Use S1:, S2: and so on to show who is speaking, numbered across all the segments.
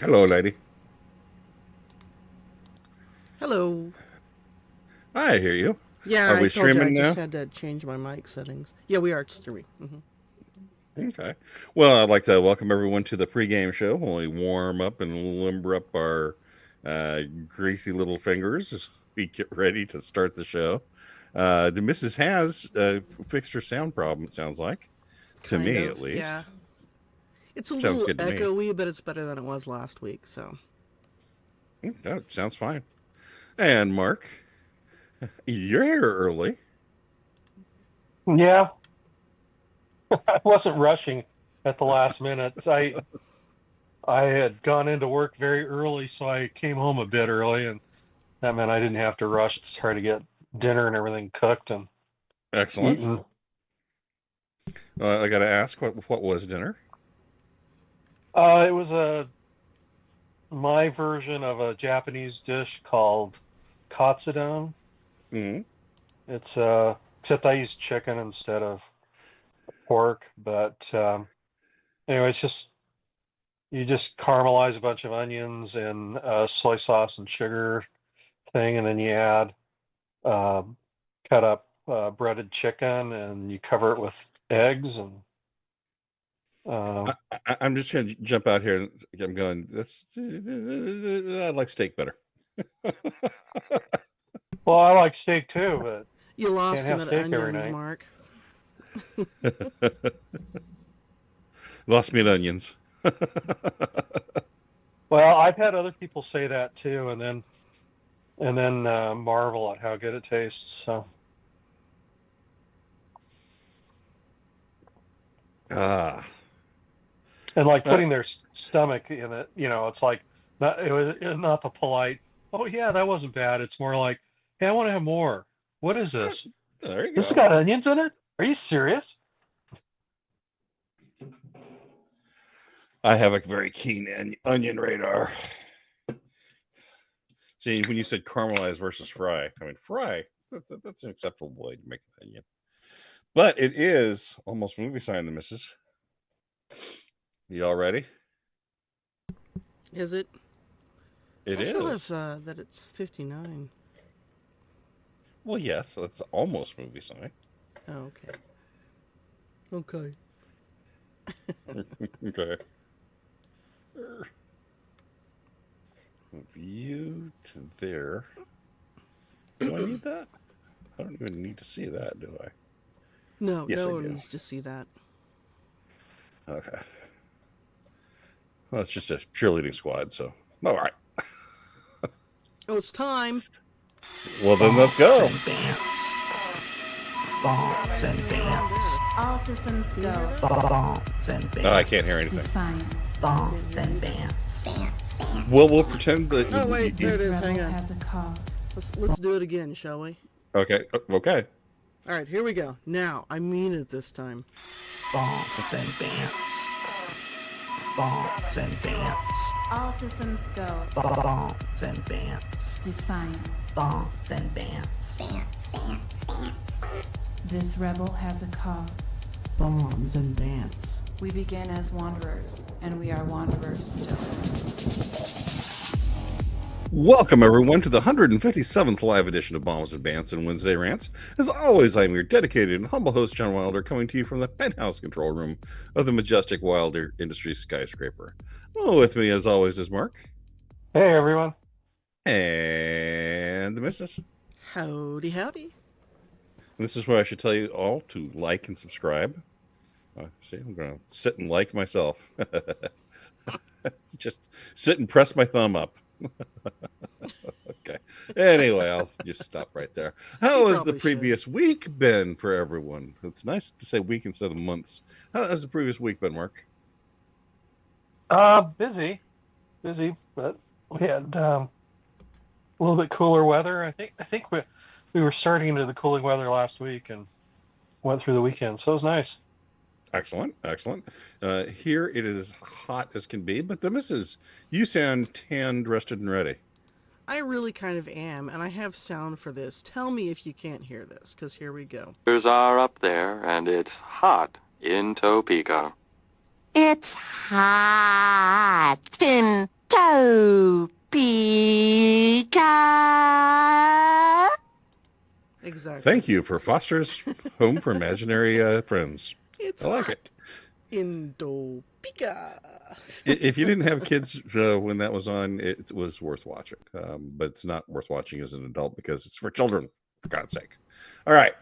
S1: Hello, lady.
S2: Hello.
S1: I hear you.
S2: Yeah,
S1: Are
S2: I
S1: we
S2: told you I
S1: streaming
S2: just
S1: now?
S2: had to change my mic settings. Yeah, we are streaming.
S1: Okay. Well, I'd like to welcome everyone to the pregame show while we warm up and limber up our greasy little fingers as we get ready to start the show. The missus has fixed her sound problem, it sounds like, to
S2: Kind
S1: me
S2: of,
S1: at
S2: yeah.
S1: least.
S2: It's a
S1: Sounds
S2: little
S1: good to me.
S2: echoey, but it's better than it was last week, so.
S1: That sounds fine. And Mark, you're here early.
S3: Yeah, I wasn't rushing at the last minute. I had gone into work very early, so I came home a bit early, and that meant I didn't have to rush to try to get dinner and everything cooked and
S1: Excellent.
S3: eaten.
S1: I got to ask, what was dinner?
S3: It was a my version of a Japanese dish called katsudon.
S1: Mm.
S3: It's except I used chicken instead of pork, but anyway, it's just you just caramelize a bunch of onions and soy sauce and sugar thing, and then you add um, cut up breaded chicken, and you cover it with eggs. And uh,
S1: I'm just going to jump out here and I'm going, I like steak better.
S3: well, I like steak too, but
S2: You
S3: can't
S2: lost him
S3: have
S2: at
S3: steak every
S2: onions,
S3: night.
S2: Mark.
S1: Lost me at onions.
S3: Well, I've had other people say that too, and then marvel at how good it tastes. So,
S1: Ah.
S3: and like
S1: Uh,
S3: putting their stomach in it, it's like not it's not the polite. Oh yeah, that wasn't bad. It's more like, hey, I want to have more. What is this?
S1: there you
S3: This has
S1: go.
S3: got onions in it? Are you serious?
S1: I have a very keen onion radar. See, when you said caramelize versus fry, I mean, fry, that's an acceptable way to make an onion. But it is almost movie sign, the missus. You all ready?
S2: Is it?
S1: It
S2: I still have
S1: is.
S2: that it's 59.
S1: Well, yes, that's almost movie sign.
S2: Oh, okay. Okay.
S1: Okay. View to there. Do I need that? I don't even need to see that, do I?
S2: No,
S1: Yes,
S2: no
S1: I
S2: one
S1: do.
S2: needs to see that.
S1: Okay. Well, it's just a cheerleading squad, so all right.
S2: Oh, it's time.
S1: Well, then let's
S4: Bants
S1: go.
S4: and Bants. Bants and Bants.
S5: All systems
S2: Can you hear
S5: go.
S2: that?
S4: Bants and Bants.
S1: Oh, I can't hear anything.
S5: Defiance.
S4: Bants and Bants.
S1: Well, we'll pretend that.
S2: Oh, wait, there it is.
S5: Rebel
S2: Hang on.
S5: has a cause.
S2: Let's do it again, shall we?
S1: Okay. Okay.
S2: All right, here we go. Now, I mean it this time.
S4: Bants and Bants. Bants and Bants.
S5: All systems go.
S4: Bants and Bants.
S5: Defiance.
S4: Bants and Bants.
S5: This rebel has a cause.
S2: Bombs and Bants.
S5: We begin as wanderers, and we are wanderers still.
S1: Welcome, everyone, to the 157th live edition of Bombs and Bants and Wednesday Rants. As always, I'm your dedicated and humble host, John Wilder, coming to you from the penthouse control room of the majestic Wilder Industries skyscraper. Well, with me, as always, is Mark.
S3: Hey everyone.
S1: And the missus.
S2: Howdy, howdy.
S1: This is where I should tell you all to like and subscribe. See, I'm going to sit and like myself. Just sit and press my thumb up. Okay. Anyway, I'll just stop right there. How has the previous week been for everyone? It's nice to say week instead of months. How has the previous week been, Mark?
S3: Busy, but we had a little bit cooler weather. I think we were starting into the cooling weather last week and went through the weekend, so it was nice.
S1: Excellent, excellent. Here it is hot as can be, but the missus, you sound tanned, rested, and ready.
S2: I really kind of am, and I have sound for this. Tell me if you can't hear this, because here we go.
S6: Are up there, and it's hot in Topeka.
S7: It's hot in
S4: Topeka.
S2: Exactly.
S1: Thank you for Foster's Home for Imaginary Friends.
S2: It's
S1: I like
S2: hot
S1: it.
S2: in Topeka.
S1: If you didn't have kids when that was on, it was worth watching. But it's not worth watching as an adult because it's for children, for God's sake. All right.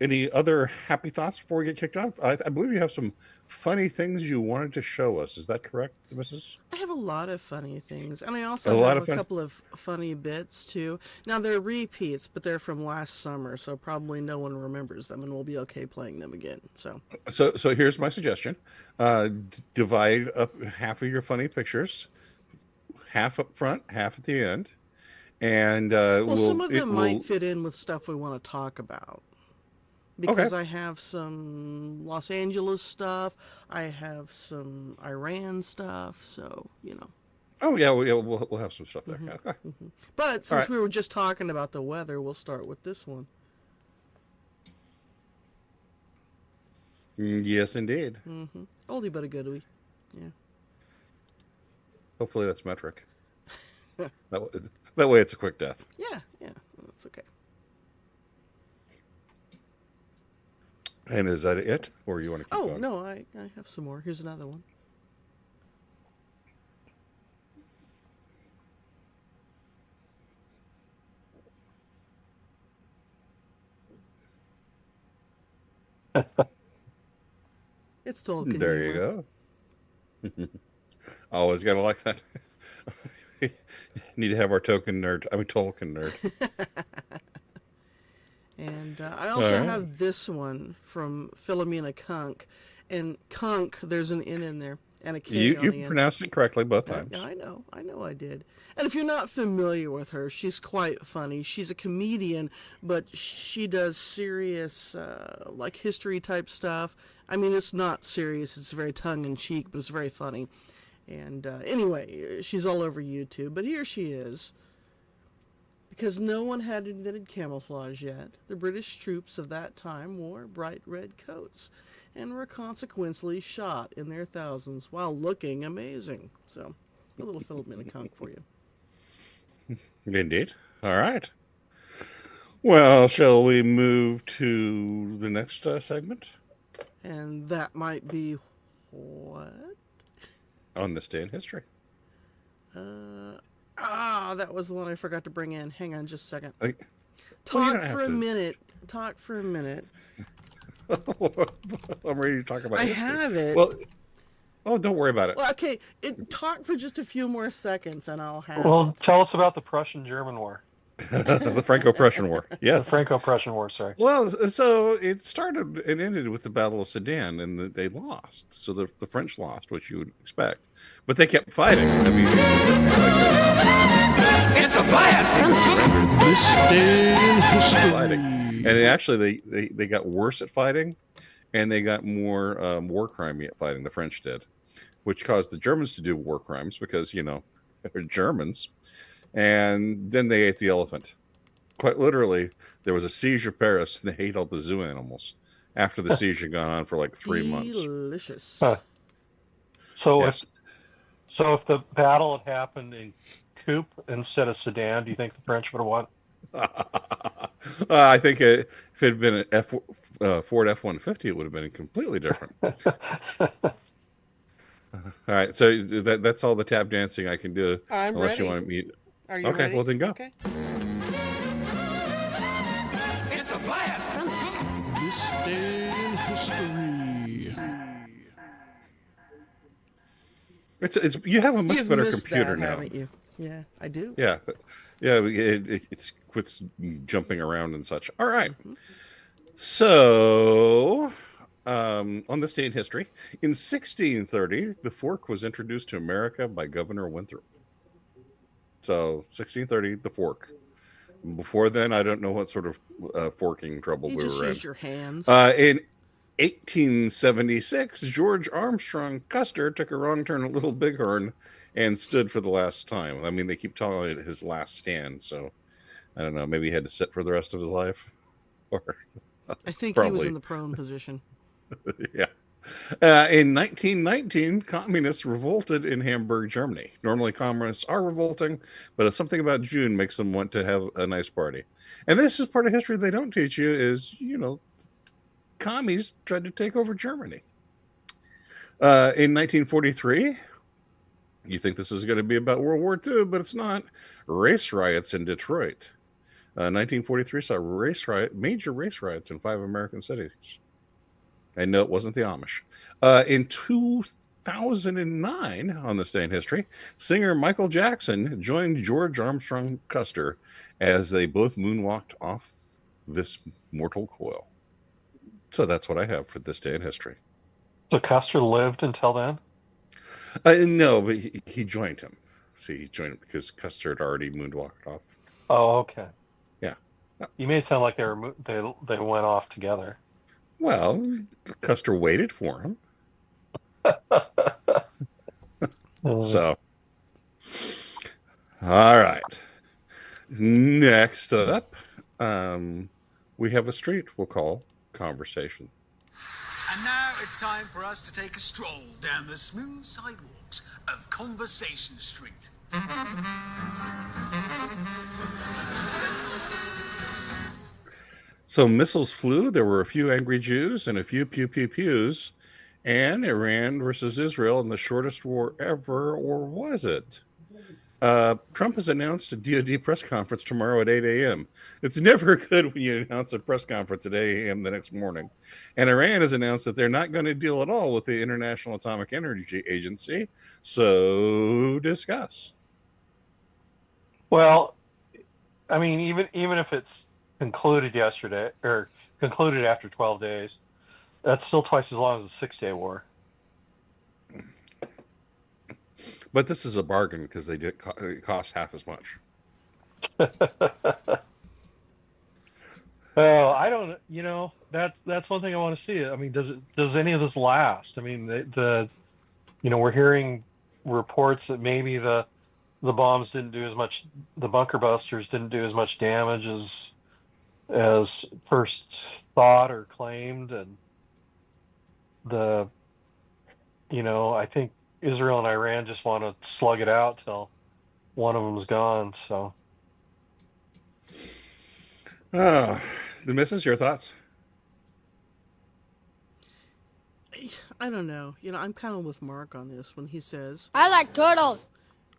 S1: Any other happy thoughts before we get kicked off? I believe you have some funny things you wanted to show us. Is that correct, Mrs.?
S2: I have a lot of funny things, and I
S1: A
S2: also
S1: lot
S2: have
S1: of
S2: a
S1: fun.
S2: couple of funny bits too. Now they're repeats, but they're from last summer, so probably no one remembers them, and we'll be okay playing them again.
S1: So here's my suggestion: divide up half of your funny pictures, half up front, half at the end, and
S2: Well, some of
S1: it
S2: them might
S1: will.
S2: fit in with stuff we want to talk about.
S1: Okay.
S2: Because I have some Los Angeles stuff, I have some Iran stuff, so you know.
S1: Oh yeah, we'll have some stuff there. Okay.
S2: But
S1: All
S2: since
S1: right.
S2: we were just talking about the weather, we'll start with this one.
S1: Yes, indeed.
S2: Oldie but a goodie. Yeah.
S1: Hopefully that's metric. That way it's a quick death.
S2: Yeah, that's okay.
S1: And is that it, or you want to keep
S2: Oh
S1: going?
S2: no, I have some more. Here's another one. It's Tolkien
S1: There you
S2: humor.
S1: go. Always gotta like that. Need to have our token nerd. I mean Tolkien nerd.
S2: And I
S1: All
S2: also
S1: right.
S2: have this one from Philomena Kunk. And Kunk, there's an N in there and a K on
S1: You
S2: the end.
S1: pronounced it correctly both
S2: Yeah,
S1: times.
S2: I know I did. And if you're not familiar with her, she's quite funny. She's a comedian, but she does serious, like history type stuff. I mean, it's not serious, it's very tongue in cheek, but it's very funny. And anyway, she's all over YouTube, but here she is. Because no one had invented camouflage yet, the British troops of that time wore bright red coats and were consequently shot in their thousands while looking amazing. So, a little Philomena Kunk for you.
S1: Indeed. All right. Well, shall we move to the next segment
S2: And that might be what?
S1: on this day in history?
S2: That was the one I forgot to bring in. Hang on just a second.
S1: Well, you
S2: Talk
S1: don't have
S2: for a
S1: to.
S2: minute. Talk for a minute.
S1: I'm ready to talk about
S2: I
S1: history.
S2: have it.
S1: Well, don't worry about it.
S2: Well, okay. Talk for just a few more seconds and I'll have it.
S3: Well, tell us about the Prussian-German War.
S1: The Franco-Prussian War.
S3: The
S1: Yes.
S3: Franco-Prussian War, sorry.
S1: Well, so it started and ended with the Battle of Sedan, and they lost. So the French lost, which you would expect, but they kept fighting. I mean,
S7: It's a blast!
S8: This day in history.
S1: fighting, and actually they got worse at fighting, and they got more war crime at fighting. The French did, which caused the Germans to do war crimes because they're Germans, and then they ate the elephant. Quite literally, there was a siege of Paris, and they ate all the zoo animals after the siege had gone on for like 3 months.
S2: Delicious.
S3: Huh. So
S1: Yes.
S3: if the battle had happened in coupe instead of sedan, do you think the French would have won?
S1: I think if it had been an Ford F-150, it would have been completely different. All right, so that's all the tap dancing I can do.
S2: I'm
S1: unless
S2: ready.
S1: you want me.
S2: Are you
S1: Okay,
S2: ready?
S1: well then go.
S2: Okay.
S7: It's a blast!
S8: This day in history.
S1: It's you have a much
S2: You've
S1: better
S2: missed
S1: computer
S2: that,
S1: now.
S2: haven't you? Yeah, I do.
S1: Yeah, it's quits jumping around and such. All right. So, on this day in history, in 1630, the fork was introduced to America by Governor Winthrop. So, 1630, the fork. Before then, I don't know what sort of forking trouble
S2: You
S1: we
S2: just
S1: were in.
S2: used your hands.
S1: In 1876, George Armstrong Custer took a wrong turn at Little Bighorn and stood for the last time. I mean, they keep calling it his last stand, so I don't know. Maybe he had to sit for the rest of his life, or
S2: I think he was
S1: probably.
S2: in the prone position.
S1: Yeah. In 1919, communists revolted in Hamburg, Germany. Normally, communists are revolting, but something about June makes them want to have a nice party. And this is part of history they don't teach you is, commies tried to take over Germany. In 1943, you think this is going to be about World War II, but it's not. Race riots in Detroit. 1943 saw major race riots in 5 American cities. And no, it wasn't the Amish. In 2009, on this day in history, singer Michael Jackson joined George Armstrong Custer as they both moonwalked off this mortal coil. So that's what I have for this day in history.
S3: So Custer lived until then?
S1: No, but he joined him. See, he joined him because Custer had already moonwalked off.
S3: Oh, okay.
S1: Yeah.
S3: You made it sound like they went off together.
S1: Well, Custer waited for him. So, all right. Next up, we have a street we'll call Conversation.
S7: And now it's time for us to take a stroll down the smooth sidewalks of Conversation Street.
S1: So missiles flew. There were a few angry Jews and a few pew pew pews, and Iran versus Israel in the shortest war ever, or was it? Trump has announced a DoD press conference tomorrow at 8 a.m. It's never good when you announce a press conference at 8 a.m. the next morning. And Iran has announced that they're not going to deal at all with the International Atomic Energy Agency. So discuss.
S3: Well, I mean, even if it's concluded yesterday or concluded after 12 days, that's still twice as long as the 6-day war.
S1: But this is a bargain because it cost half as much.
S3: Oh, I don't, that's one thing I want to see. I mean, does any of this last? I mean, we're hearing reports that maybe the bombs didn't do as much, the bunker busters didn't do as much damage as first thought or claimed, and I think Israel and Iran just want to slug it out till one of them's gone. So,
S1: The missus, your thoughts?
S2: I don't know. I'm kind of with Mark on this when he says,
S4: I like turtles.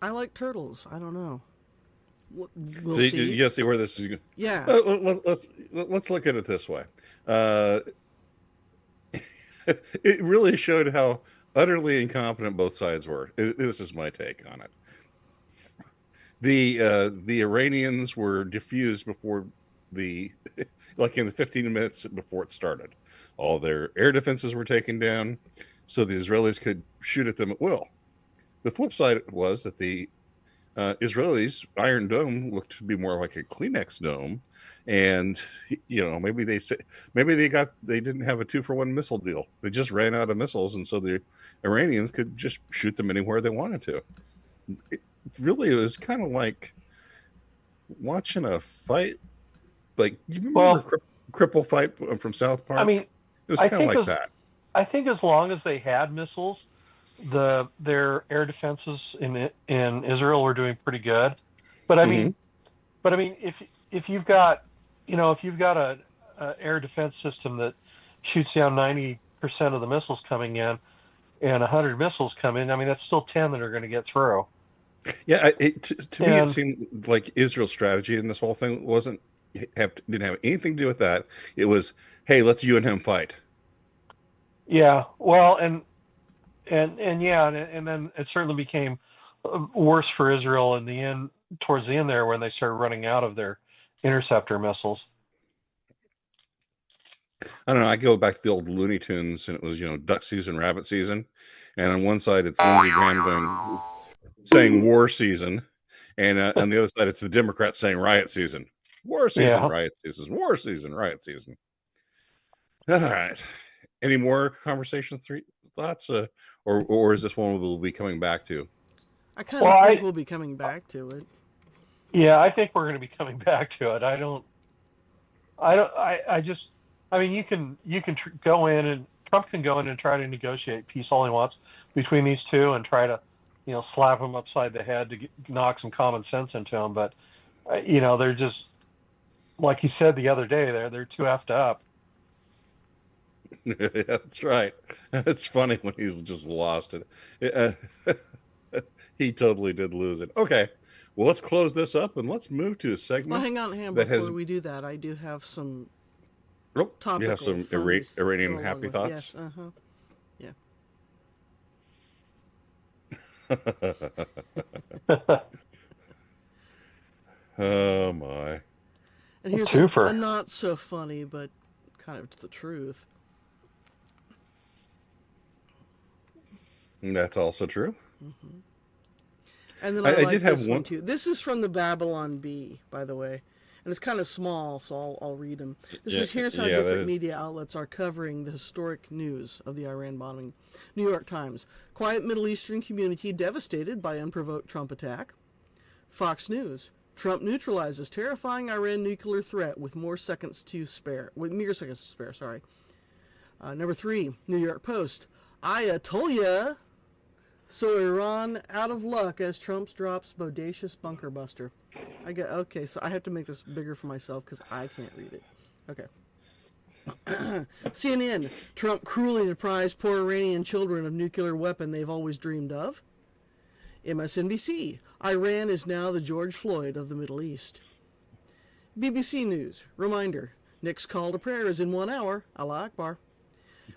S2: I like turtles. I don't know. We'll
S1: So
S2: see.
S1: you see where this is going.
S2: Yeah.
S1: Let's look at it this way. It really showed how utterly incompetent both sides were. This is my take on it. The Iranians were defused before like in the 15 minutes before it started. All their air defenses were taken down, so the Israelis could shoot at them at will. The flip side was that the Israelis' Iron Dome looked to be more like a Kleenex dome, and maybe they didn't have a 2-for-1 missile deal. They just ran out of missiles, and so the Iranians could just shoot them anywhere they wanted to. It was kind of like watching a fight. Like, you remember Cripple Fight from South Park?
S3: I mean,
S1: it was kind of like that.
S3: I think as long as they had missiles, their air defenses in Israel were doing pretty good. But I mean, if you've got a air defense system that shoots down 90% of the missiles coming in, and 100 missiles come in, I mean, that's still 10 that are going to get through.
S1: Yeah, to me, it seemed like Israel's strategy in this whole thing didn't have anything to do with that. It was, hey, let's you and him fight.
S3: Yeah, well, and then it certainly became worse for Israel towards the end there, when they started running out of their interceptor missiles.
S1: I don't know. I go back to the old Looney Tunes, and it was duck season, rabbit season, and on one side it's Lindsey Graham saying war season, and on the other side it's the Democrats saying riot season. War season, riot season, war season, riot season. All right. Any more conversations, thoughts, or is this one we'll be coming back to?
S2: I kind of think we'll be coming back to it.
S3: Yeah, I think we're going to be coming back to it. I mean, you can go in and Trump can go in and try to negotiate peace all he wants between these two and try to, slap him upside the head to knock some common sense into him. But, they're just, like he said the other day, they're too effed up.
S1: That's right. It's funny when he's just lost it. He totally did lose it. Okay. Well, let's close this up and let's move to a segment.
S2: Well, hang on. Before we do that, I do have some topical.
S1: You have some Iranian happy thoughts?
S2: Yes. Yeah.
S1: Oh my.
S2: And here's a not so funny, but kind of the truth.
S1: That's also true.
S2: Mm-hmm. And then I did have one too. This is from the Babylon Bee, by the way, and it's kind of small, so I'll read them. Here's how different media outlets are covering the historic news of the Iran bombing. New York Times: quiet Middle Eastern community devastated by unprovoked Trump attack. Fox News: Trump neutralizes terrifying Iran nuclear threat with mere seconds to spare. Sorry. Number 3, New York Post: Ayatollah. So Iran out of luck as Trump drops bodacious bunker buster. Okay, so I have to make this bigger for myself because I can't read it. Okay. CNN: Trump cruelly deprives poor Iranian children of nuclear weapon they've always dreamed of. MSNBC: Iran is now the George Floyd of the Middle East. BBC News: reminder, Nick's call to prayer is in 1 hour. Allah Akbar.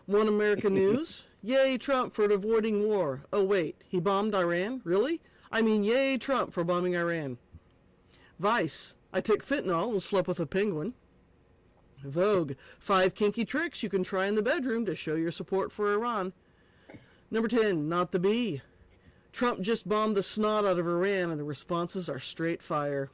S2: One America News: yay Trump for avoiding war. Oh wait, he bombed Iran? Really? I mean, yay Trump for bombing Iran. Vice: I took fentanyl and slept with a penguin. Vogue: 5 kinky tricks you can try in the bedroom to show your support for Iran. Number 10, Not the Bee: Trump just bombed the snot out of Iran and the responses are straight fire.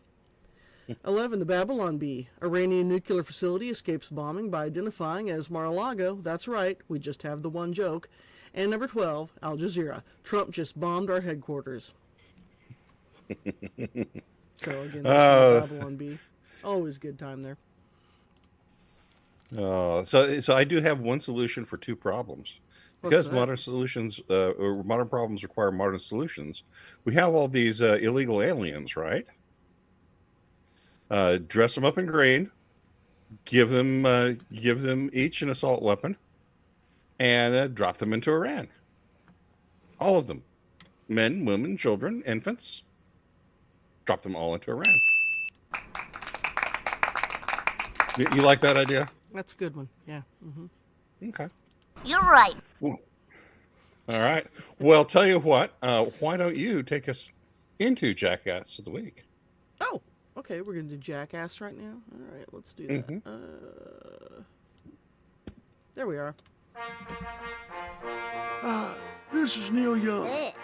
S2: 11, the Babylon Bee: Iranian nuclear facility escapes bombing by identifying as Mar-a-Lago. That's right, we just have the one joke. And number 12, Al Jazeera: Trump just bombed our headquarters. So again, that's the Babylon Bee. Always good time there.
S1: So I do have one solution for 2 problems. Because modern solutions or modern problems require modern solutions. We have all these illegal aliens, right? Dress them up in green, give them each an assault weapon, and drop them into Iran. All of them, men, women, children, infants. Drop them all into Iran. You like that idea?
S2: That's a good one. Yeah. Mm-hmm.
S1: Okay.
S4: You're right.
S1: All right. Well, tell you what. Why don't you take us into Jackass of the Week?
S2: Oh. Okay, we're going to do Jackass right now. All right, let's do that.
S1: Mm-hmm.
S2: There we are.
S8: This is Neil Young.
S4: Hey,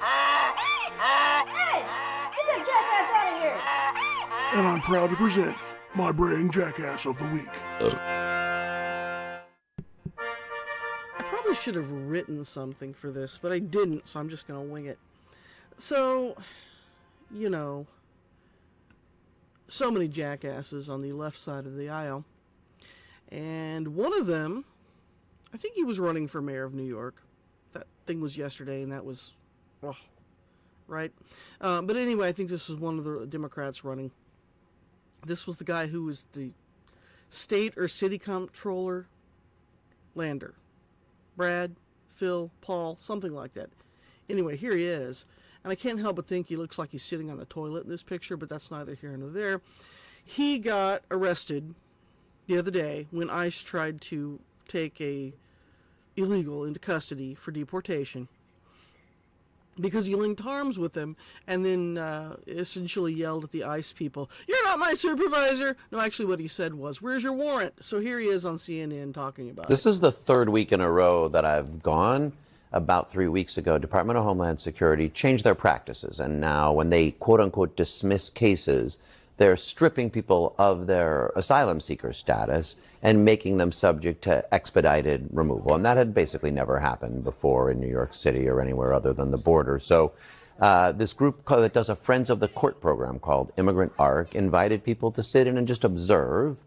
S4: get that jackass out of here!
S8: And I'm proud to present my brain Jackass of the Week.
S2: I probably should have written something for this, but I didn't, so I'm just going to wing it. So, so many jackasses on the left side of the aisle. And one of them, I think he was running for mayor of New York. That thing was yesterday, and that was, right? But anyway, I think this was one of the Democrats running. This was the guy who was the state or city comptroller. Lander. Brad, Phil, Paul, something like that. Anyway, here he is. And I can't help but think he looks like he's sitting on the toilet in this picture, but that's neither here nor there. He got arrested the other day when ICE tried to take a illegal into custody for deportation because he linked arms with them and then essentially yelled at the ICE people, "You're not my supervisor!" No, actually what he said was, "Where's your warrant?" So here he is on CNN talking about
S9: This is the 3rd week in a row that I've gone. About 3 weeks ago, Department of Homeland Security changed their practices, and now when they quote-unquote dismiss cases, they're stripping people of their asylum seeker status and making them subject to expedited removal. And that had basically never happened before in New York City or anywhere other than the border. So this group that does a Friends of the Court program called Immigrant Arc invited people to sit in and just observe.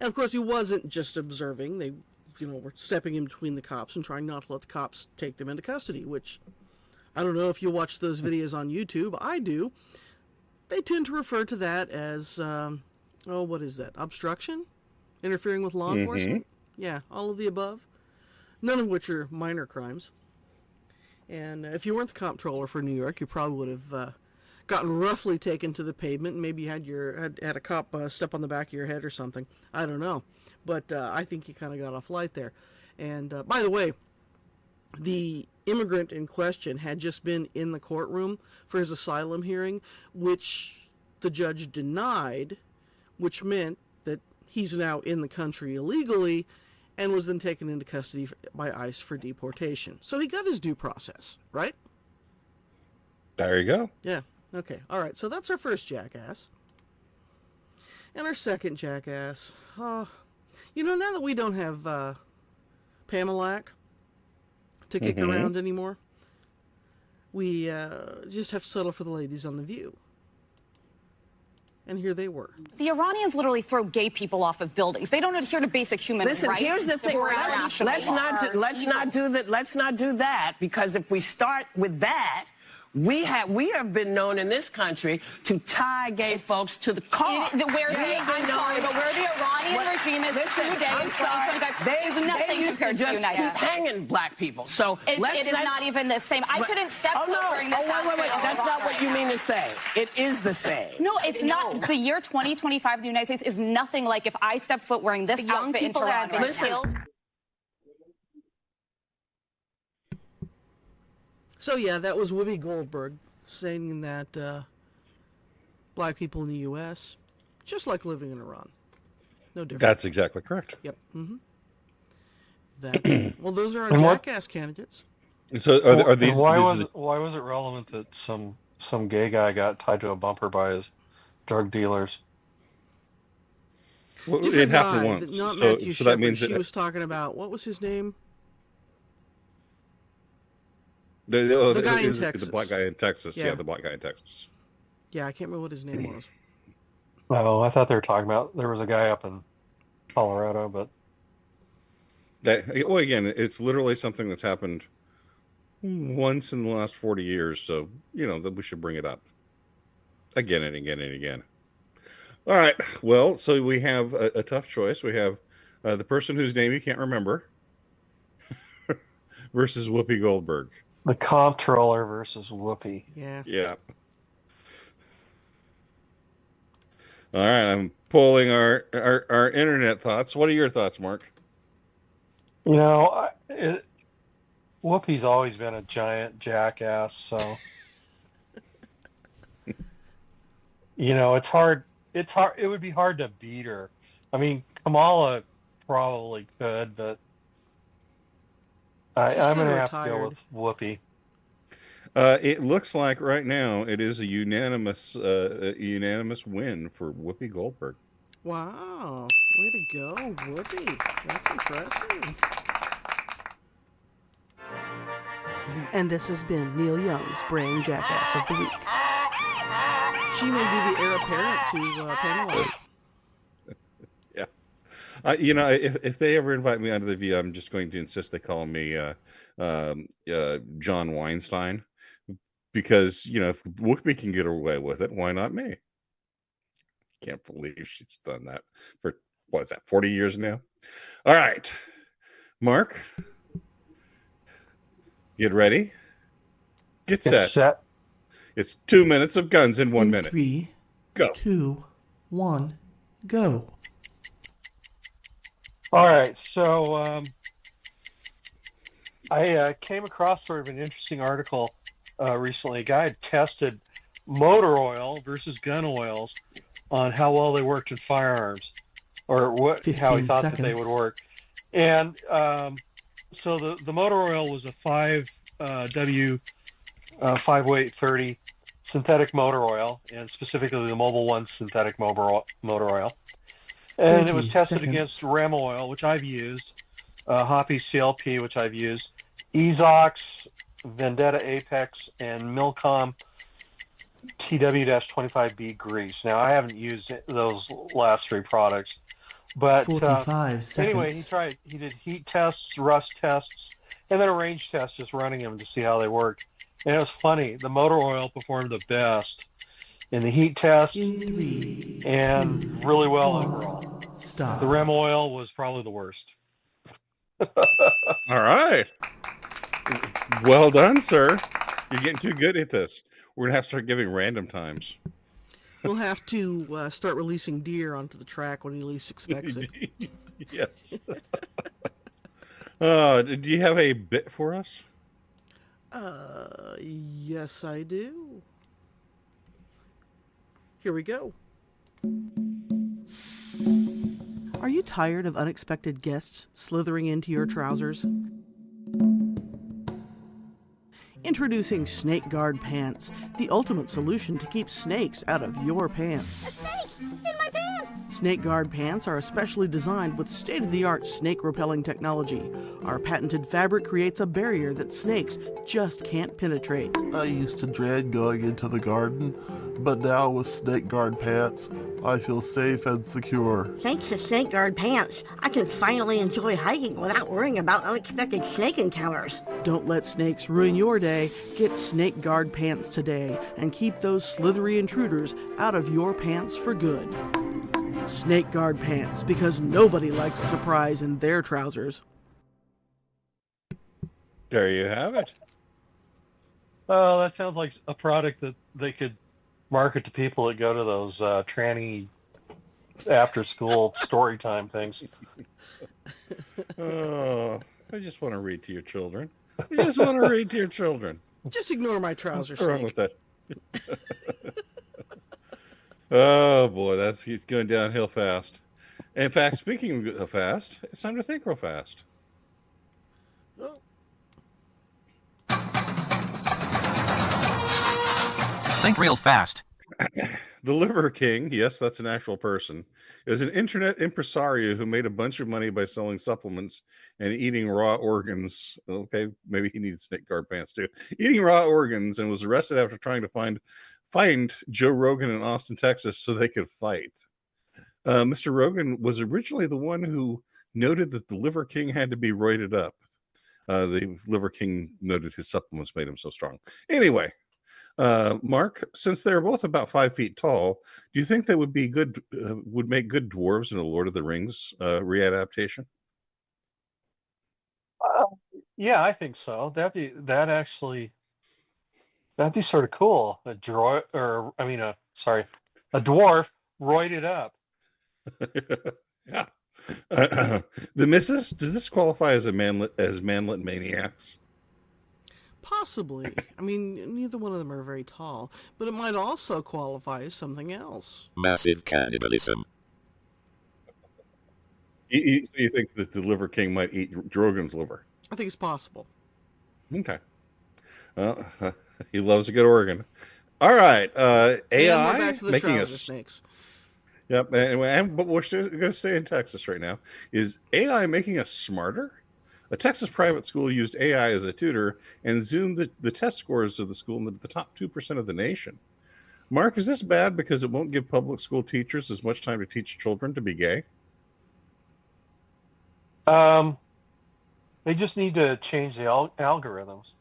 S2: And of course, he wasn't just observing. They were stepping in between the cops and trying not to let the cops take them into custody, which I don't know if you watch those videos on YouTube. I do. They tend to refer to that as, what is that? Obstruction? Interfering with law enforcement? Yeah, all of the above. None of which are minor crimes. And if you weren't the comptroller for New York, you probably would have gotten roughly taken to the pavement, and maybe you had a cop step on the back of your head or something. I don't know. But I think you kind of got off light there. And by the way, the immigrant in question had just been in the courtroom for his asylum hearing, which the judge denied, which meant that he's now in the country illegally and was then taken into custody by ICE for deportation. So he got his due process, right?
S1: There you go.
S2: Yeah. Okay. All right. So that's our first jackass. And our second jackass. Now that we don't have Pamelac to kick around anymore, we just have to settle for the ladies on The View. And here they were.
S10: The Iranians literally throw gay people off of buildings. They don't adhere to basic human rights.
S11: Listen, here's the thing. Let's not do that, because if we start with that, we have been known in this country to tie gay folks to the car.
S10: I'm sorry, but where the Iranian regime is today in 2025 is nothing compared to the United States.
S11: Keep hanging black people. So
S10: it is not even the same. I couldn't step foot during this.
S11: Wait. That's not what you mean to say. It is the same.
S10: No, it's not. The year 2025 in the United States is nothing like if I step foot wearing this outfit in Toronto.
S2: So yeah, that was Whoopi Goldberg saying that black people in the U.S. just like living in Iran. No different.
S1: That's exactly correct.
S2: Yep. Well, those are our jackass candidates.
S1: So are these?
S3: Why was it relevant that some gay guy got tied to a bumper by his drug dealers?
S1: Well, it happened once.
S2: Not Matthew
S1: so that
S2: Shepard.
S1: means
S2: she
S1: that
S2: was talking about, what was his name?
S1: the
S2: guy in Texas.
S1: The black guy in Texas.
S2: Yeah.
S1: Yeah, the black guy in Texas.
S2: Yeah, I can't remember what his name was.
S3: Oh, I thought they were talking about there was a guy up in Colorado, but
S1: well, again, it's literally something that's happened once in the last 40 years. So that we should bring it up again and again and again. All right. Well, so we have a tough choice. We have the person whose name you can't remember versus Whoopi Goldberg.
S3: the comptroller versus Whoopi.
S2: Yeah.
S1: All right, I'm pulling our internet thoughts. What are your thoughts, Mark?
S3: Whoopi's always been a giant jackass, so it's hard. It's hard. It would be hard to beat her. I mean, Kamala probably could, but I'm going to have to go with Whoopi.
S1: It looks like right now it is a unanimous win for Whoopi Goldberg.
S2: Wow. Way to go, Whoopi. That's impressive. And this has been Neil Young's Brain Jackass of the Week. She may be the heir apparent to Pamela.
S1: Yeah. If they ever invite me onto The View, I'm just going to insist they call me John Weinstein. Because, if Whoopi can get away with it, why not me? Can't believe she's done that for, 40 years now? All right. Mark, get ready. Get set. It's 2 minutes of guns in 1 minute.
S8: 3,
S1: go.
S8: 2, 1, go.
S3: All right. So I came across sort of an interesting article recently. A guy had tested motor oil versus gun oils on how well they worked in firearms, or how he thought that they would work. And so the motor oil was a 5W 5-weight 30 synthetic motor oil, and specifically the Mobile One synthetic motor oil. And it was tested against Rem oil, which I've used, Hoppy CLP, which I've used, Ezox, Vendetta Apex, and Milcom TW-25B grease. Now, I haven't used those last three products, But
S2: 45
S3: anyway,
S2: seconds.
S3: he did heat tests, rust tests, and then a range test, just running them to see how they worked. And it was funny. The motor oil performed the best in the heat test
S2: In 3,
S3: and
S2: 2,
S3: really well
S2: 1,
S3: overall. The
S2: stop.
S3: REM oil was probably the worst.
S1: All right. Well done, sir. You're getting too good at this. We're gonna have to start giving random times.
S2: We'll have to start releasing deer onto the track when he least expects it.
S1: Yes. Do you have a bit for us?
S2: Yes, I do. Here we go. Are you tired of unexpected guests slithering into your trousers? Introducing Snake Guard Pants, the ultimate solution to keep snakes out of your pants.
S4: Snake! In my pants!
S2: Snake Guard Pants are especially designed with state-of-the-art snake-repelling technology. Our patented fabric creates a barrier that snakes just can't penetrate.
S8: I used to dread going into the garden, but now with Snake Guard Pants, I feel safe and secure.
S4: Thanks to Snake Guard Pants, I can finally enjoy hiking without worrying about unexpected snake encounters.
S2: Don't let snakes ruin your day. Get Snake Guard Pants today and keep those slithery intruders out of your pants for good. Snake Guard Pants, because nobody likes a surprise in their trousers.
S1: There you have it.
S3: Oh, that sounds like a product that they could market to people that go to those tranny after-school story time things.
S1: Oh, I just want to read to your children. I just want to read to your children.
S2: Just ignore my trousers.
S1: What's wrong with that? Oh boy, he's going downhill fast. In fact, speaking of fast, it's time to think real fast.
S2: Oh.
S7: Think real fast.
S1: The Liver King, yes, that's an actual person, is an internet impresario who made a bunch of money by selling supplements and eating raw organs. Okay, maybe he needed Snake Guard Pants too. Eating raw organs, and was arrested after trying to find Joe Rogan in Austin, Texas, so they could fight. Mr. Rogan was originally the one who noted that the Liver King had to be roided up. The Liver King noted his supplements made him so strong. Anyway, Mark, since they're both about 5 feet tall, do you think they would be good? Would make good dwarves in a Lord of the Rings readaptation?
S3: Yeah, I think so. That'd be sort of cool. A dwarf roided up.
S1: Yeah. The missus, does this qualify as manlet maniacs?
S2: Possibly. I mean, neither one of them are very tall, but it might also qualify as something else.
S12: Massive cannibalism.
S1: You think that the Liver King might eat Drogon's liver?
S2: I think it's possible.
S1: Okay. Well, he loves a good organ. All right. AI making us.
S2: Snakes.
S1: Yep. Anyway, but we're still going to stay in Texas right now. Is AI making us smarter? A Texas private school used AI as a tutor and zoomed the test scores of the school into the top 2% of the nation. Mark, is this bad because it won't give public school teachers as much time to teach children to be gay?
S3: They just need to change the algorithms.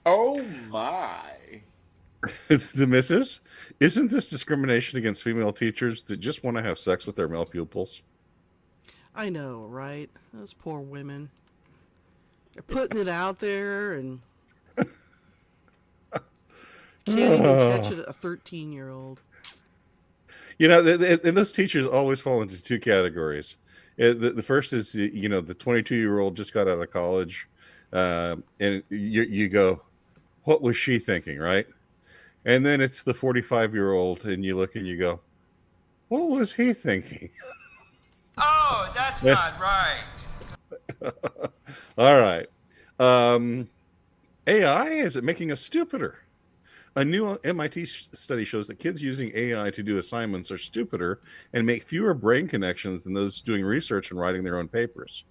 S12: Oh my.
S1: The missus, isn't this discrimination against female teachers that just want to have sex with their male pupils?
S2: I know, right? Those poor women. They're putting it out there and can't even catch it, a 13-year-old.
S1: You know, and those teachers always fall into two categories. The first is, the 22-year-old just got out of college, and you go, what was she thinking, right? And then it's the 45-year-old, and you look and you go, what was he thinking?
S7: Oh, that's not right.
S1: All right. AI, is it making us stupider? A new MIT study shows that kids using AI to do assignments are stupider and make fewer brain connections than those doing research and writing their own papers.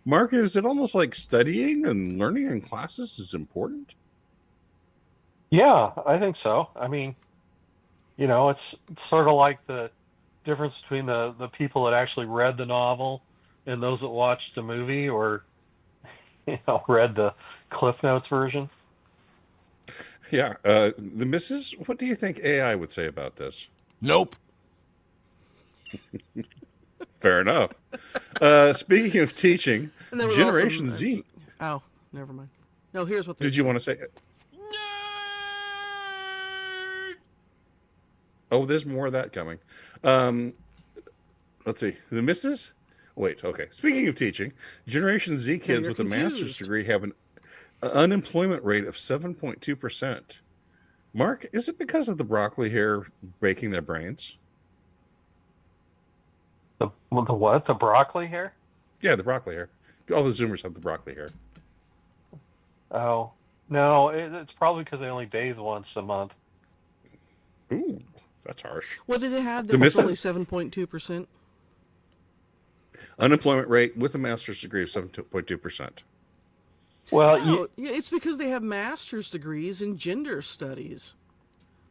S1: Mark, is it almost like studying and learning in classes is important?
S3: Yeah, I think so. I mean, it's sort of like the difference between the people that actually read the novel and those that watched the movie or read the Cliff Notes version.
S1: Yeah. The missus, what do you think AI would say about this?
S8: Nope.
S1: Fair enough. Speaking of teaching,
S2: And there was
S1: Generation
S2: also,
S1: Z.
S2: oh, never mind. No, here's what they
S1: Did you
S2: said.
S1: want to say? Oh, there's more of that coming. Let's see. The missus? Wait, okay. Speaking of teaching, Generation Z kids
S2: you're
S1: with a master's
S2: confused.
S1: degree have an unemployment rate of 7.2%. Mark, is it because of the broccoli hair breaking their brains?
S3: The what? The broccoli hair?
S1: Yeah, the broccoli hair. All the Zoomers have the broccoli hair.
S3: Oh, no, it's probably because they only bathe once a month.
S1: Ooh, that's harsh.
S2: What did they have?
S1: The
S2: That was only
S1: missus?
S2: 7.2%.
S1: Unemployment rate with a master's degree of 7.2%.
S3: Well,
S2: No, it's because they have master's degrees in gender studies.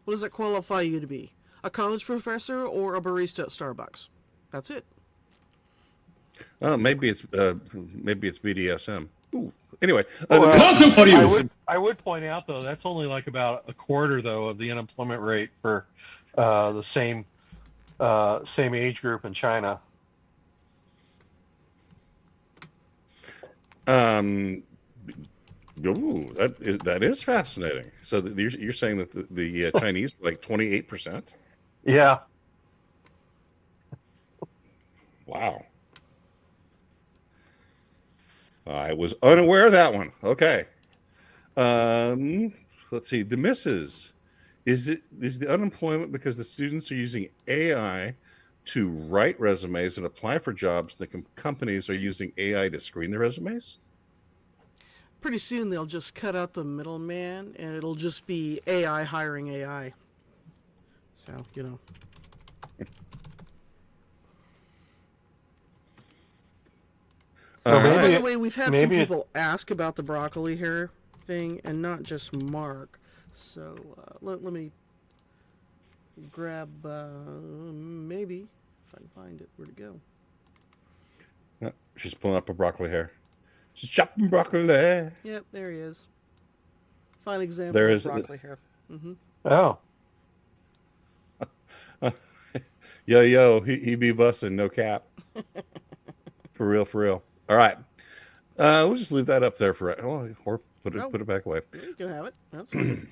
S2: What does that qualify you to be? A college professor or a barista at Starbucks? That's it.
S1: Maybe it's BDSM. Ooh. Anyway,
S3: I would point out though that's only like about a quarter though of the unemployment rate for the same age group in China.
S1: Ooh, that is fascinating. So you're saying that the Chinese are like 28%?
S3: Yeah.
S1: Wow. I was unaware of that one. Okay. Let's see. The misses. Is the unemployment because the students are using AI to write resumes and apply for jobs? The companies are using AI to screen the resumes?
S2: Pretty soon they'll just cut out the middleman and it'll just be AI hiring AI. So, By the way, we've had some people ask about the broccoli hair thing, and not just Mark. So let me grab, maybe, if I can find it. Where'd it go?
S1: She's pulling up a broccoli hair. She's chopping broccoli.
S2: Yep, there he is. Fine example
S1: There
S2: of
S1: is
S2: broccoli hair.
S3: Oh.
S1: Yo, he be busting, no cap. For real. All right. We'll just leave that up there or put it back away.
S2: You can have it. That's fine.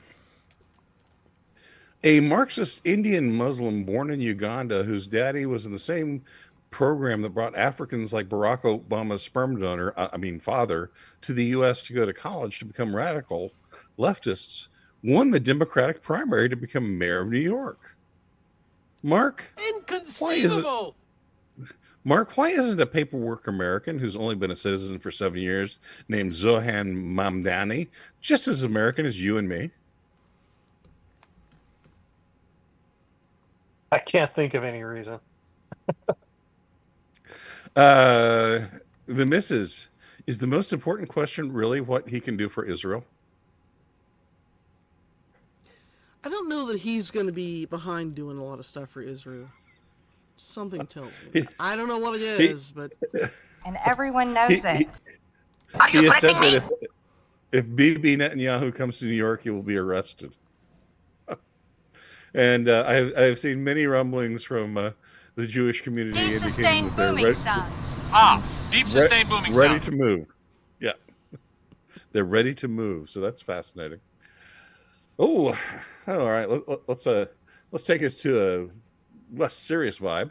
S1: A Marxist Indian Muslim born in Uganda whose daddy was in the same program that brought Africans like Barack Obama's sperm donor, father, to the U.S. to go to college to become radical leftists, won the Democratic primary to become mayor of New York. Mark,
S7: Inconceivable!
S1: Why isn't a paperwork American who's only been a citizen for 7 years named Zohan Mamdani just as American as you and me?
S3: I can't think of any reason.
S1: The missus, is the most important question really what he can do for Israel?
S2: I don't know that he's going to be behind doing a lot of stuff for Israel. Something tells me. I don't know what it is, but...
S13: And everyone knows it.
S1: Are you threatening me? If Bibi Netanyahu comes to New York, he will be arrested. And I've seen many rumblings from the Jewish community.
S14: Deep sustained booming sounds.
S7: Deep sustained booming sounds.
S1: Ready to move. Yeah. They're ready to move. So that's fascinating. Oh, all right. Let's take us to a less serious vibe.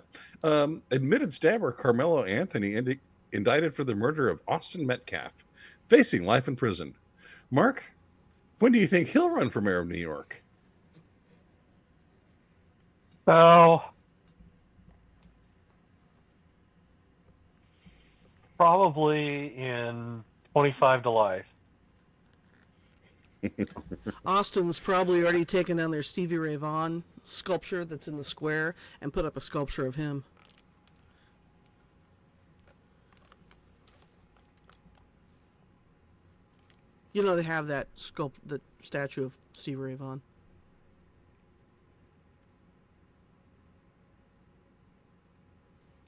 S1: Admitted stabber Carmelo Anthony indicted for the murder of Austin Metcalf, facing life in prison. Mark, when do you think he'll run for mayor of New York?
S3: Oh, probably in 25 to life.
S2: Austin's probably already taken down their Stevie Ray Vaughan sculpture that's in the square and put up a sculpture of him. You know they have that the statue of Stevie Ray Vaughan.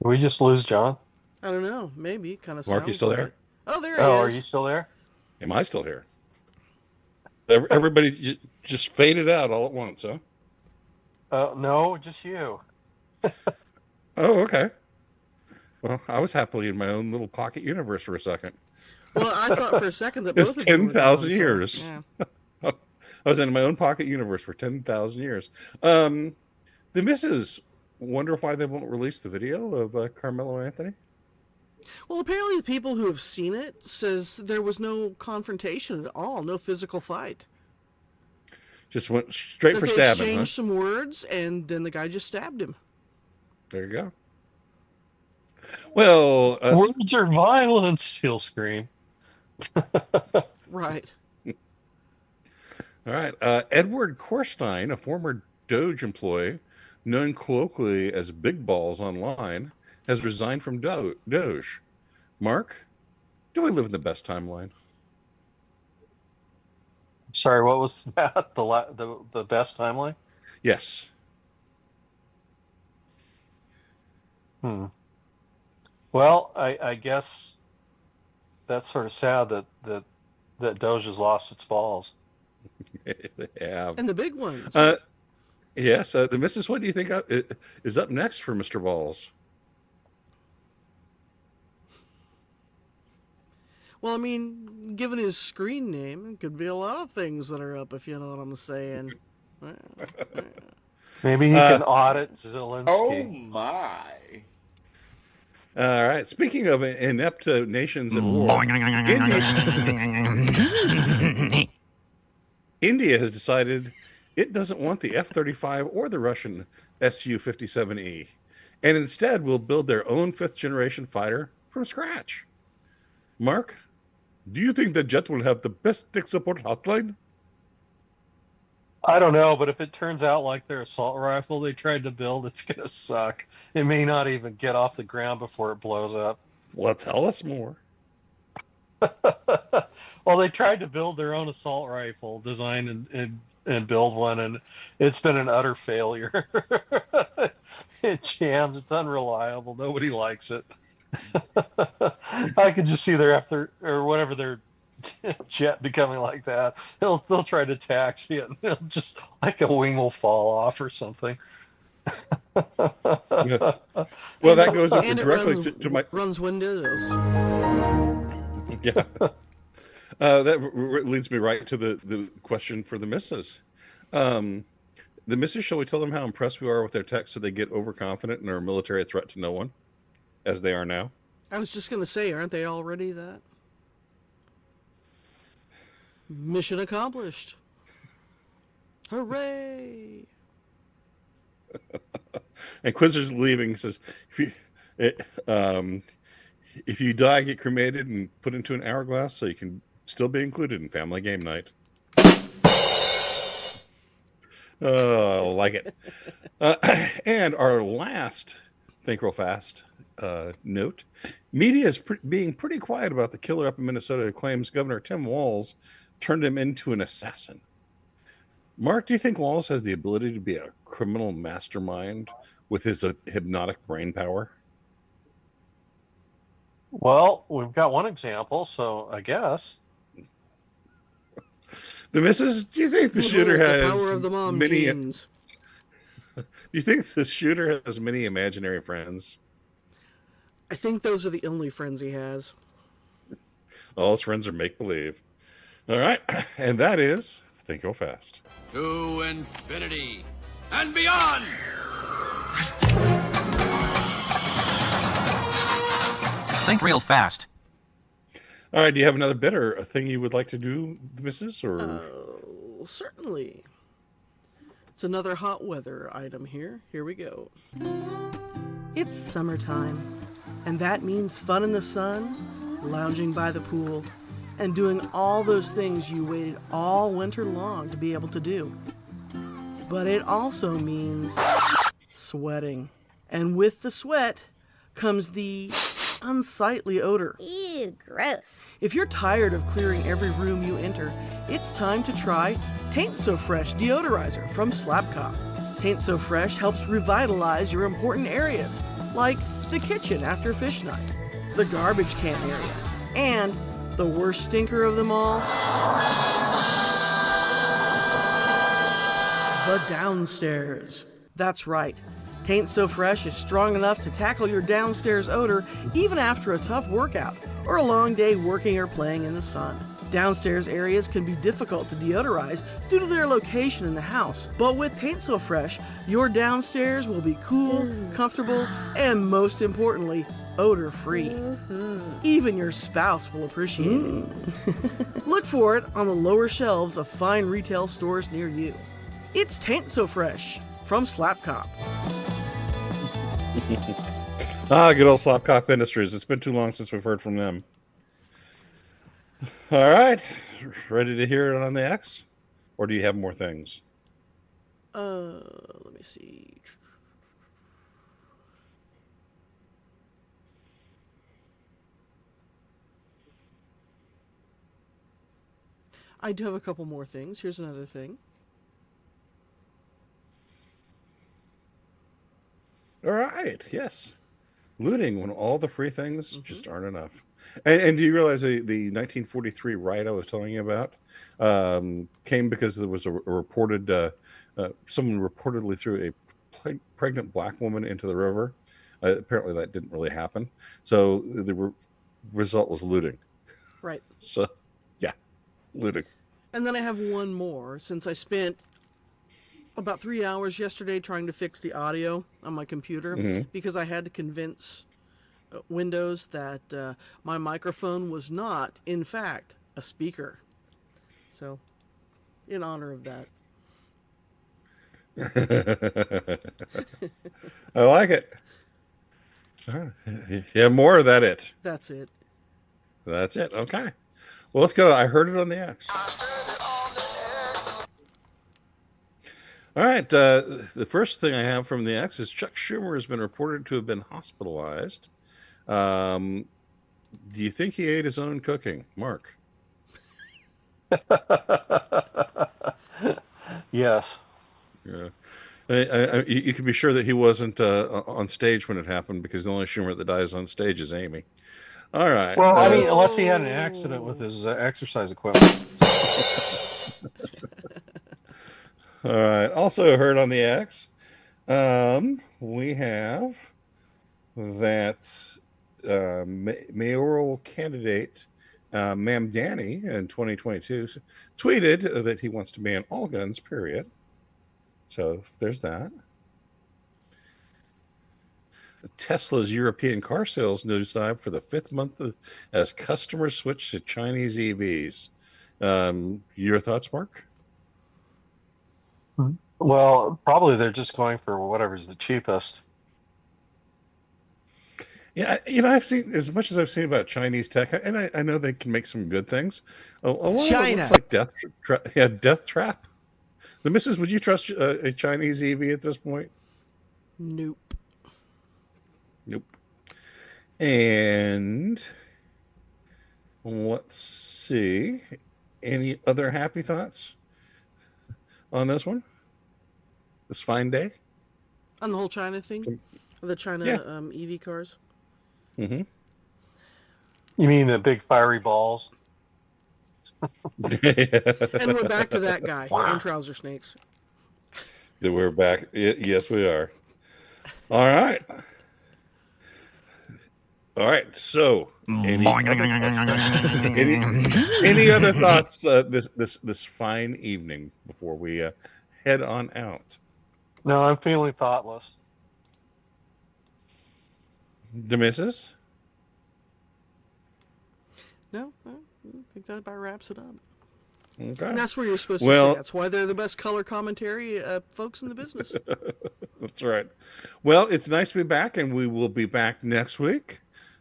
S3: Did we just lose John?
S2: I don't know. Maybe. Kind of sounds
S1: Mark, you still
S2: like
S1: there?
S2: it. Oh, there he
S3: Oh, are
S2: is.
S3: you still there?
S1: Am I still here? Everybody just faded out all at once, huh?
S3: No, just you.
S1: Oh, okay. Well, I was happily in my own little pocket universe for a second.
S2: Well, I thought for a second that
S1: It's
S2: both of you were
S1: 10,000
S2: gone, so,
S1: years.
S2: yeah.
S1: I was in my own pocket universe for 10,000 years. The missus wonder why they won't release the video of Carmelo Anthony.
S2: Well, apparently the people who have seen it says there was no confrontation at all, no physical fight.
S1: Just went straight
S2: That
S1: for
S2: they
S1: stabbing, huh?
S2: exchanged some words, and then the guy just stabbed him.
S1: There you go. Well,
S3: words are violence, he'll scream.
S2: Right.
S1: All right. Edward Korstein, a former Doge employee known colloquially as Big Balls online, has resigned from Doge. Mark, do we live in the best timeline?
S3: Sorry, what was that? The best timeline?
S1: Yes.
S3: Well, I guess that's sort of sad that Doge has lost its balls.
S1: They have.
S2: And the big ones.
S1: Yes. The missus, what do you think is up next for Mr. Balls?
S2: Well, I mean, given his screen name, it could be a lot of things that are up, if you know what I'm saying.
S3: Maybe he can audit Zelensky.
S12: Oh my.
S1: All right. Speaking of inept nations at war, India has decided it doesn't want the F-35 or the Russian Su-57E, and instead will build their own fifth-generation fighter from scratch. Mark, do you think the jet will have the best tech support hotline?
S3: I don't know, but if it turns out like their assault rifle they tried to build, it's going to suck. It may not even get off the ground before it blows up.
S1: Well, tell us more.
S3: Well, they tried to build their own assault rifle, design and build one, and it's been an utter failure. It jams. It's unreliable. Nobody likes it. I could just see their whatever their jet becoming like that. They'll try to taxi it, and it'll just like a wing will fall off or something.
S1: Yeah. Well, that goes directly to my
S2: runs windows.
S1: Yeah. That leads me right to the question for the missus. The missus, shall we tell them how impressed we are with their tech so they get overconfident and are a military threat to no one, as they are now?
S2: I was just going to say, aren't they already that? Mission accomplished. Hooray!
S1: And Quizzer's leaving, says, if you die, get cremated and put into an hourglass so you can still be included in family game night. Oh, I like it. And our last Think Real Fast note. Media is being pretty quiet about the killer up in Minnesota who claims Governor Tim Walz turned him into an assassin. Mark, do you think Walz has the ability to be a criminal mastermind with his hypnotic brain power?
S3: Well, we've got one example, so I guess.
S1: The missus, do you think the shooter has
S2: power of the mom
S1: many?
S2: genes.
S1: Do you think the shooter has many imaginary friends?
S2: I think those are the only friends he has.
S1: All his friends are make believe. All right, and that is Think Real Fast.
S7: To infinity and beyond!
S15: Think real fast.
S1: All right, do you have another bit or a thing you would like to do, missus? Or
S2: Certainly. It's another hot weather item here. Here we go. It's summertime, and that means fun in the sun, lounging by the pool, and doing all those things you waited all winter long to be able to do. But it also means sweating. And with the sweat comes the unsightly odor.
S4: Ew, gross.
S2: If you're tired of clearing every room you enter, it's time to try Taint So Fresh deodorizer from Slapcop. Taint So Fresh helps revitalize your important areas, like the kitchen after fish night, the garbage can area, and the worst stinker of them all, the downstairs. That's right. Taint So Fresh is strong enough to tackle your downstairs odor even after a tough workout or a long day working or playing in the sun. Downstairs areas can be difficult to deodorize due to their location in the house, but with Taint So Fresh, your downstairs will be cool, comfortable, and most importantly, odor-free. Even your spouse will appreciate it. Look for it on the lower shelves of fine retail stores near you. It's Taint So Fresh from Slapcop.
S1: Good old Slapcop Industries. It's been too long since we've heard from them. All right. Ready to hear it on the X? Or do you have more things?
S2: Let me see. I do have a couple more things. Here's another thing.
S1: All right. Yes. Looting when all the free things just aren't enough. And do you realize the 1943 riot I was telling you about came because there was a reported, someone reportedly threw a pregnant black woman into the river. Apparently that didn't really happen. So the result was looting.
S2: Right.
S1: So, yeah, looting.
S2: And then I have one more, since I spent about 3 hours yesterday trying to fix the audio on my computer because I had to convince Windows that my microphone was not, in fact, a speaker. So, in honor of that.
S1: I like it. All right. Yeah, more of that it.
S2: That's it.
S1: That's it. Okay. Well, let's go. I heard it on the X. All right. The first thing I have from the X is Chuck Schumer has been reported to have been hospitalized. Do you think he ate his own cooking, Mark?
S3: Yes.
S1: Yeah. You can be sure that he wasn't on stage when it happened, because the only Schumer that dies on stage is Amy. All right.
S3: Well, I mean, unless he had an accident with his exercise equipment.
S1: All right. Also heard on the X, we have that mayoral candidate Ma'am Danny in 2022 tweeted that he wants to ban all guns, period. So there's that. Tesla's European car sales nosedive for the 5th month as customers switch to Chinese EVs. Your thoughts, Mark?
S3: Well, probably they're just going for whatever's the cheapest.
S1: Yeah, I've seen, as much as I've seen about Chinese tech, and I know they can make some good things. A lot of it looks like death trap. The missus, would you trust a Chinese EV at this point?
S2: Nope.
S1: And let's see. Any other happy thoughts on this one? This fine day?
S2: On the whole China thing? The China EV cars?
S1: Mm-hmm.
S3: You mean the big fiery balls?
S2: And we're back to that guy in trouser snakes.
S1: We're back. Yes, we are. All right. So, any other thoughts this fine evening before we head on out?
S3: No, I'm feeling thoughtless.
S1: The missus?
S2: No, I think that about wraps it up.
S1: Okay.
S2: And that's where you're supposed to say. That's why they're the best color commentary folks in the business.
S1: That's right. Well, it's nice to be back, and we will be back next week.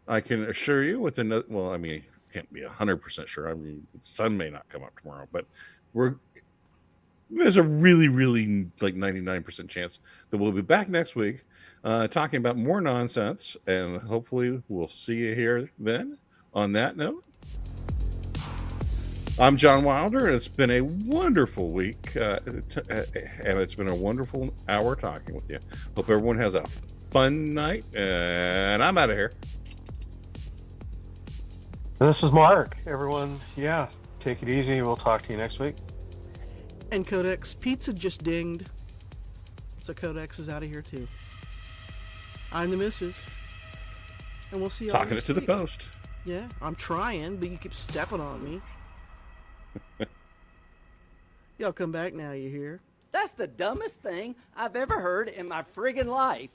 S1: I can assure you with another, well, I mean, can't be 100% sure. I mean, the sun may not come up tomorrow, but there's a really, really like 99% chance that we'll be back next week talking about more nonsense, and hopefully we'll see you here then. On that note, I'm John Wilder, and it's been a wonderful week, and it's been a wonderful hour talking with you. Hope everyone has a fun night, and I'm out of here.
S3: This is Mark. Everyone, yeah, take it easy. We'll talk to you next week.
S2: And Codex, pizza just dinged. So Codex is out of here too. I'm the missus. And we'll see you all
S1: Talking it
S2: next
S1: to the
S2: week.
S1: post.
S2: Yeah, I'm trying, but you keep stepping on me. Y'all come back now, you hear?
S16: That's the dumbest thing I've ever heard in my friggin' life.